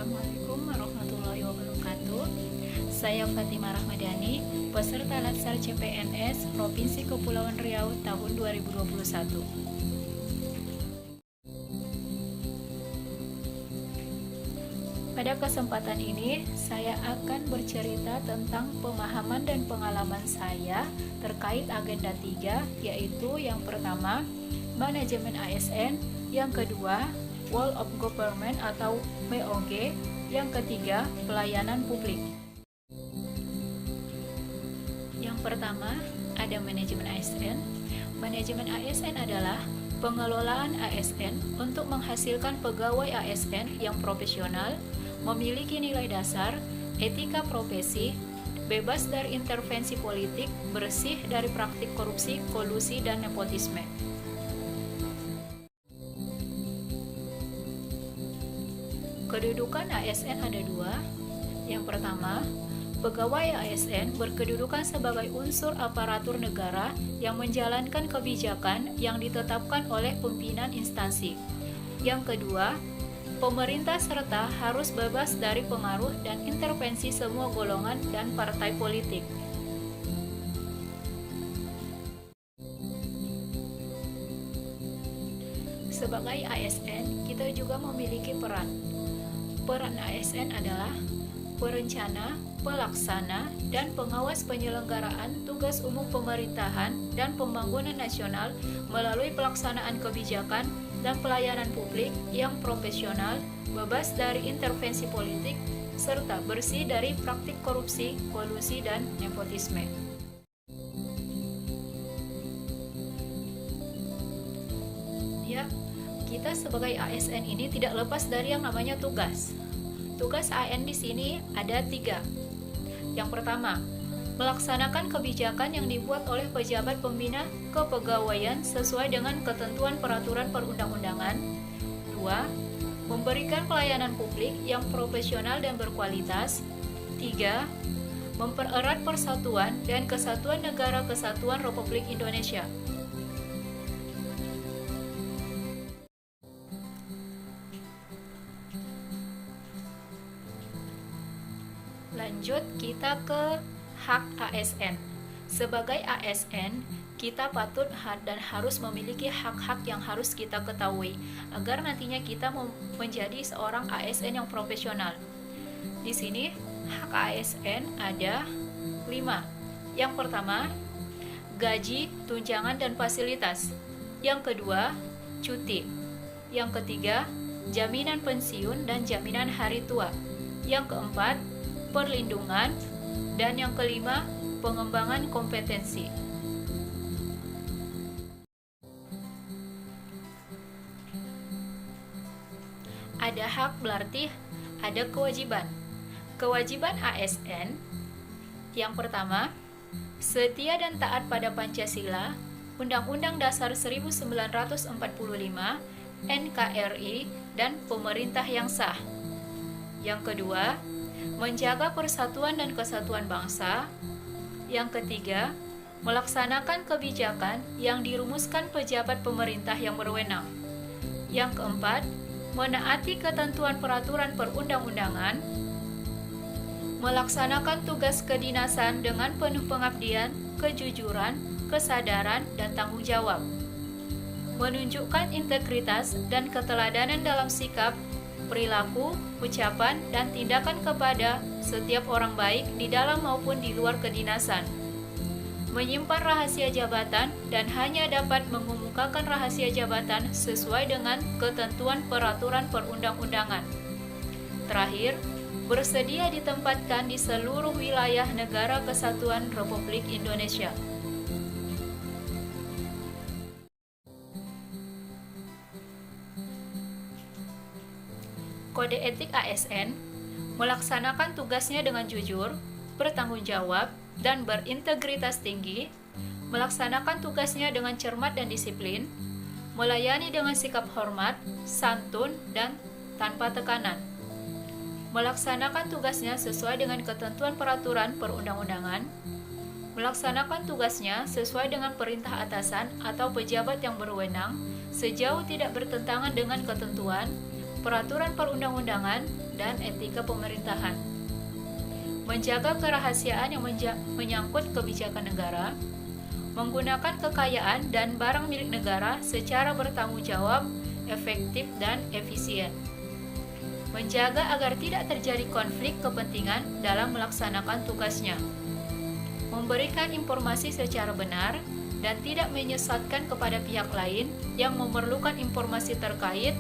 Assalamualaikum warahmatullahi wabarakatuh. Saya Fatimah Rahmadani, peserta Latsar CPNS Provinsi Kepulauan Riau tahun 2021. Pada kesempatan ini, saya akan bercerita tentang pemahaman dan pengalaman saya terkait agenda 3, yaitu yang pertama, manajemen ASN, yang kedua, Whole of Government atau WOG, yang ketiga, pelayanan publik. Yang pertama, ada manajemen ASN. Manajemen ASN adalah pengelolaan ASN untuk menghasilkan pegawai ASN yang profesional, memiliki nilai dasar, etika profesi, bebas dari intervensi politik, bersih dari praktik korupsi, kolusi, dan nepotisme. Kedudukan ASN ada dua. Yang pertama, pegawai ASN berkedudukan sebagai unsur aparatur negara yang menjalankan kebijakan yang ditetapkan oleh pimpinan instansi. Yang kedua, pemerintah serta harus bebas dari pengaruh dan intervensi semua golongan dan partai politik. Sebagai ASN, kita juga memiliki peran. Peran ASN adalah perencana, pelaksana, dan pengawas penyelenggaraan tugas umum pemerintahan dan pembangunan nasional melalui pelaksanaan kebijakan dan pelayanan publik yang profesional, bebas dari intervensi politik, serta bersih dari praktik korupsi, kolusi, dan nepotisme. Ya, kita sebagai ASN ini tidak lepas dari yang namanya tugas. Tugas ASN di sini ada 3. Yang pertama, melaksanakan kebijakan yang dibuat oleh pejabat pembina kepegawaian sesuai dengan ketentuan peraturan perundang-undangan. 2. Memberikan pelayanan publik yang profesional dan berkualitas. 3. Mempererat persatuan dan kesatuan Negara Kesatuan Republik Indonesia. Lanjut kita ke hak ASN. Sebagai ASN, kita patut dan harus memiliki hak-hak yang harus kita ketahui agar nantinya kita menjadi seorang ASN yang profesional. Di sini hak ASN ada 5. Yang pertama, gaji, tunjangan, dan fasilitas. Yang kedua, cuti. Yang ketiga, jaminan pensiun dan jaminan hari tua. Yang keempat, perlindungan, dan yang kelima, pengembangan kompetensi. Ada hak berarti ada kewajiban. Kewajiban ASN yang pertama, setia dan taat pada Pancasila, Undang-Undang Dasar 1945, NKRI, dan pemerintah yang sah. Yang kedua, menjaga persatuan dan kesatuan bangsa. Yang ketiga, melaksanakan kebijakan yang dirumuskan pejabat pemerintah yang berwenang. Yang keempat, menaati ketentuan peraturan perundang-undangan. Melaksanakan tugas kedinasan dengan penuh pengabdian, kejujuran, kesadaran, dan tanggung jawab. Menunjukkan integritas dan keteladanan dalam sikap, perilaku, ucapan, dan tindakan kepada setiap orang baik di dalam maupun di luar kedinasan. Menyimpan rahasia jabatan dan hanya dapat mengemukakan rahasia jabatan sesuai dengan ketentuan peraturan perundang-undangan. Terakhir, bersedia ditempatkan di seluruh wilayah Negara Kesatuan Republik Indonesia. Kode etik ASN melaksanakan tugasnya dengan jujur, bertanggung jawab, dan berintegritas tinggi, melaksanakan tugasnya dengan cermat dan disiplin, melayani dengan sikap hormat, santun, dan tanpa tekanan, melaksanakan tugasnya sesuai dengan ketentuan peraturan perundang-undangan, melaksanakan tugasnya sesuai dengan perintah atasan atau pejabat yang berwenang sejauh tidak bertentangan dengan ketentuan, peraturan perundang-undangan, dan etika pemerintahan. Menjaga kerahasiaan yang menyangkut kebijakan negara, menggunakan kekayaan dan barang milik negara secara bertanggung jawab, efektif, dan efisien. Menjaga agar tidak terjadi konflik kepentingan dalam melaksanakan tugasnya. Memberikan informasi secara benar dan tidak menyesatkan kepada pihak lain yang memerlukan informasi terkait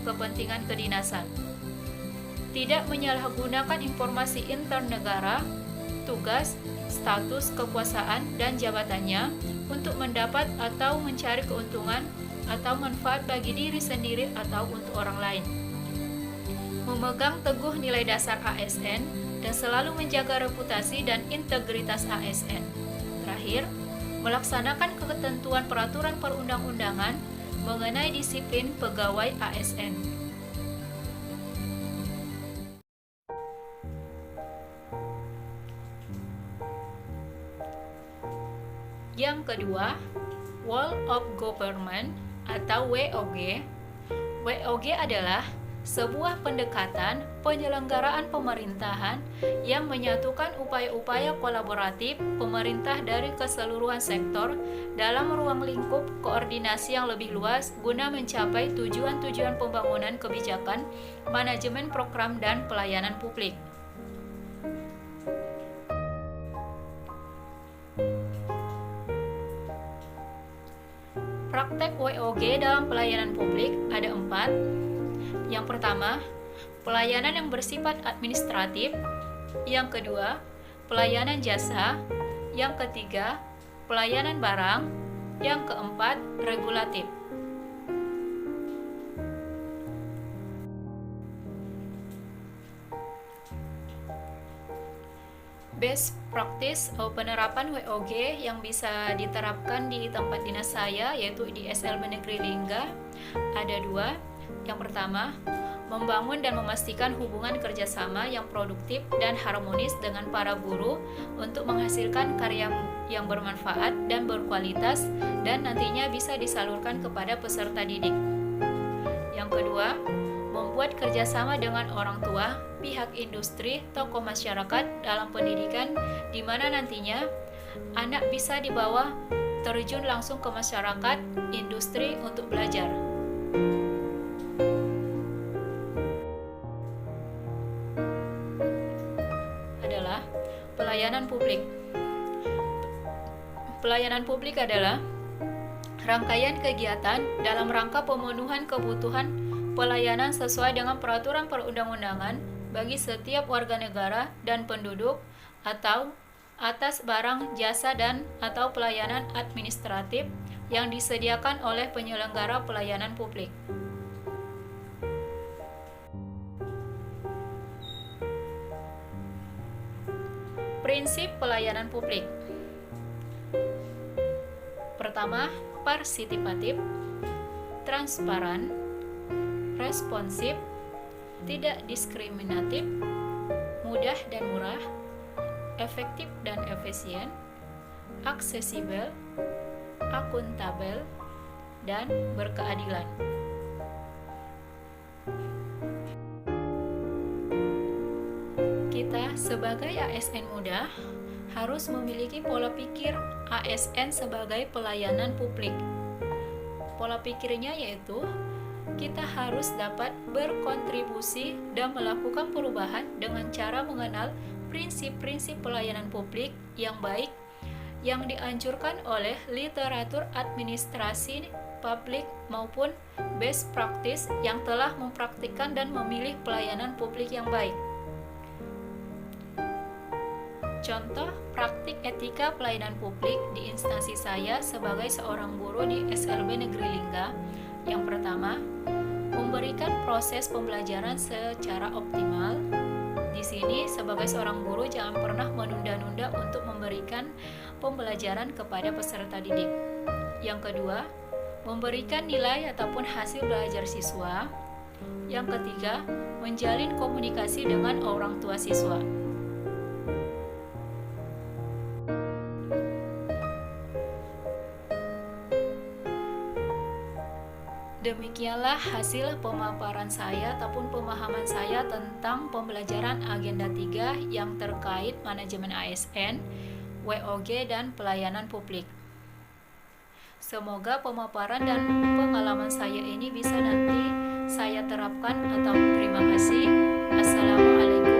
kepentingan kedinasan. Tidak menyalahgunakan informasi intern negara, tugas, status, kekuasaan, dan jabatannya untuk mendapat atau mencari keuntungan atau manfaat bagi diri sendiri atau untuk orang lain. Memegang teguh nilai dasar ASN dan selalu menjaga reputasi dan integritas ASN. Terakhir, melaksanakan ketentuan peraturan perundang-undangan mengenai disiplin pegawai ASN. Yang kedua, Whole of Government atau WOG. WOG adalah sebuah pendekatan penyelenggaraan pemerintahan yang menyatukan upaya-upaya kolaboratif pemerintah dari keseluruhan sektor dalam ruang lingkup koordinasi yang lebih luas guna mencapai tujuan-tujuan pembangunan kebijakan, manajemen program, dan pelayanan publik. Praktek WOG dalam pelayanan publik ada 4. Yang pertama, pelayanan yang bersifat administratif. Yang kedua, pelayanan jasa. Yang ketiga, pelayanan barang. Yang keempat, regulatif. Best practice penerapan WOG yang bisa diterapkan di tempat dinas saya, yaitu di SLB Negeri Lingga, ada 2. Yang pertama, membangun dan memastikan hubungan kerjasama yang produktif dan harmonis dengan para guru untuk menghasilkan karya yang bermanfaat dan berkualitas dan nantinya bisa disalurkan kepada peserta didik. Yang kedua, membuat kerjasama dengan orang tua, pihak industri, tokoh masyarakat dalam pendidikan, di mana nantinya anak bisa dibawa terjun langsung ke masyarakat, industri untuk belajar. Adalah pelayanan publik. Pelayanan publik adalah rangkaian kegiatan dalam rangka pemenuhan kebutuhan pelayanan sesuai dengan peraturan perundang-undangan bagi setiap warga negara dan penduduk atau atas barang, jasa, dan atau pelayanan administratif yang disediakan oleh penyelenggara pelayanan publik. Prinsip pelayanan publik. Pertama, partisipatif, transparan, responsif, tidak diskriminatif, mudah dan murah, efektif dan efisien, aksesibel, akuntabel, dan berkeadilan. Kita sebagai ASN muda harus memiliki pola pikir ASN sebagai pelayanan publik. Pola pikirnya yaitu kita harus dapat berkontribusi dan melakukan perubahan dengan cara mengenal prinsip-prinsip pelayanan publik yang baik yang dianjurkan oleh literatur administrasi publik maupun best practice yang telah mempraktikkan dan memilih pelayanan publik yang baik. Contoh praktik etika pelayanan publik di instansi saya sebagai seorang guru di SLB Negeri Lingga. Yang pertama, memberikan proses pembelajaran secara optimal. Di sini sebagai seorang guru jangan pernah menunda-nunda untuk memberikan pembelajaran kepada peserta didik. Yang kedua, memberikan nilai ataupun hasil belajar siswa. Yang ketiga, menjalin komunikasi dengan orang tua siswa. Demikian hanyalah hasil pemaparan saya ataupun pemahaman saya tentang pembelajaran agenda 3 yang terkait manajemen ASN, WOG, dan pelayanan publik. Semoga pemaparan dan pengalaman saya ini bisa nanti saya terapkan, atau terima kasih. Assalamualaikum.